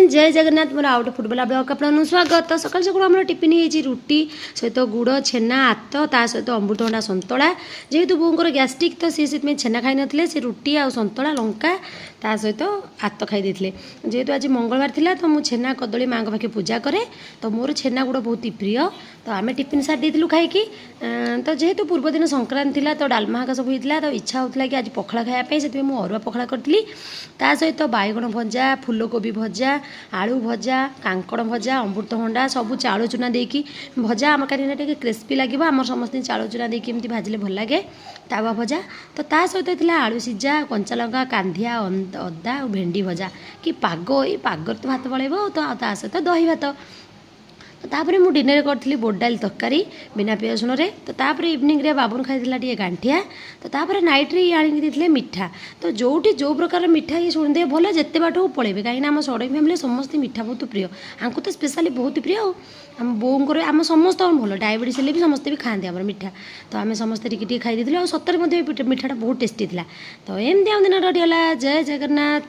जय Jagannath more out football blog आपन स्वागत। तो सकाल सकाल आम टिफिन होती रुटी सहित गुड़ छेना आत ता सहित अमृतभंडा सतुला जेहेतु बोर गैस्ट्रिक तो सी छेना खाई नथिले से रुटी आ सतुला लंका ता सहित आत खाई जेहेतु आज मंगलवार थिला तो मु छेना कदली माँ पाखे पूजा करे तो मोर छेना गुड़ बहुत ही प्रिय। तो आम टिफिन सारी देलु खाई तो जेहेतु पूर्व दिन संक्रांति थिला तो डालमा हाका सब होता तो इच्छा होता कि आज पखाड़ा खायापी से मुझे अरुआ पखाड़ा करी ता सहित बैगण भजा फूलकोबी भजा आलू भजा कांकड़ भजा अमृतभंडा सब चाउल चूना देकी भजा आम कहीं टे क्रिस्पी लगे आम समस्त चाउल चूना देकी एमती भाजिले भल लगे तावा भजा। तो ता सहित था आलू सीझा कंचा लंका कांधिया अदा और भेंडी भजा कि पाग ये पाग तो भात पड़ेब तो ता सहित दही भात। तो तापर मुझे डिनर करी बोट डाल तरकारी बिना पियाज रसुण तो तापर इवनिंग रे बाबुन खाई टे गांठिया तो तापर नाइट रे आनी मिठा तो जोटी जो प्रकार मिठा ये शुणी दे भले जिते बाट को पलैबे कहीं आम सड़क फैमिली समस्त मिठा बहुत प्रिय आंकु तो स्पेशली बहुत प्रिय आम बोर आम समस्त भल डायबिटीज भी समस्ते भी खाते आम मिठा तो आम समस्ते टी खाई और सतरे मिठाटा बहुत टेस्टी था। तो एमती आम दिन रही जय जगन्नाथ।